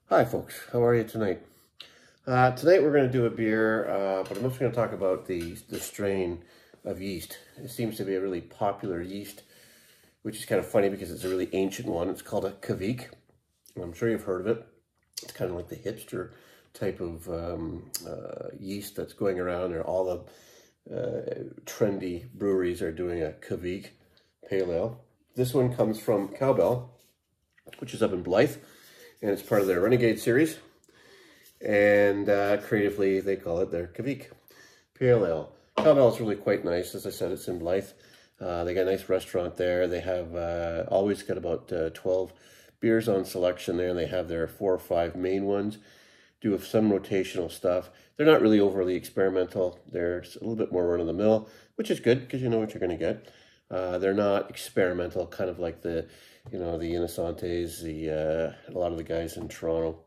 Hi folks, how are you tonight? Tonight we're going to do a beer, but I'm also going to talk about the strain of yeast. It seems to be a really popular yeast, which is kind of funny because it's a really ancient one. It's called a Kveik. I'm sure you've heard of it. It's kind of like the hipster type of yeast that's going around, or all the trendy breweries are doing a Kveik pale ale. This one comes from Cowbell, which is up in Blythe, and it's part of their Renegade series. And creatively, they call it their Kveik Pale Ale. Cowbell is really quite nice. As I said, it's in Blythe. They got a nice restaurant there. They have always got about 12 beers on selection there. And they have their 4 or 5 main ones. Do some rotational stuff. They're not really overly experimental. They're a little bit more run-of-the-mill, which is good because you know what you're going to get. They're not experimental, kind of like the Innocentes, a lot of the guys in Toronto.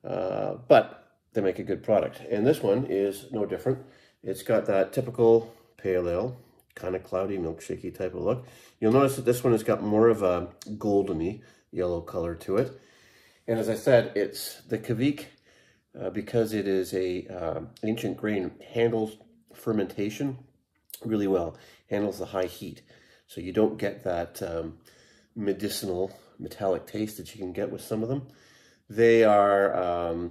But they make a good product. And this one is no different. It's got that typical pale ale, kind of cloudy, milkshakey type of look. You'll notice that this one has got more of a goldeny yellow color to it. And as I said, it's the Kveik, because it is a ancient grain, handles fermentation really well, handles the high heat. So you don't get that medicinal metallic taste that you can get with some of them. They are,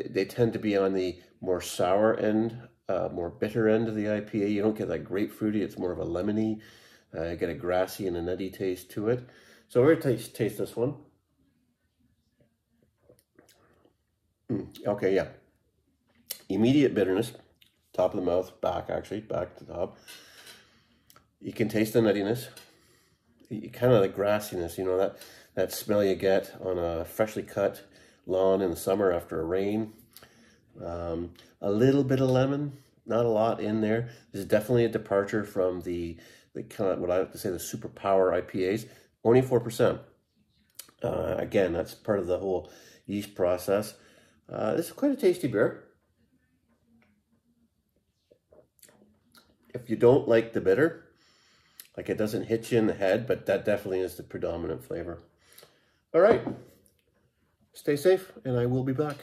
they tend to be on the more sour end, more bitter end of the IPA. You don't get that grapefruity, it's more of a lemony. You get a grassy and a nutty taste to it. So we're going to taste this one. Okay, yeah. Immediate bitterness, top of the mouth, back to the top. You can taste the nuttiness. Kind of the grassiness, you know, that smell you get on a freshly cut lawn in the summer after a rain. A little bit of lemon, not a lot in there. This is definitely a departure from the kind of what I like to say the superpower IPAs. Only 4%. Again, that's part of the whole yeast process. This is quite a tasty beer. If you don't like the bitter, like it doesn't hit you in the head, but that definitely is the predominant flavor. All right, stay safe, and I will be back.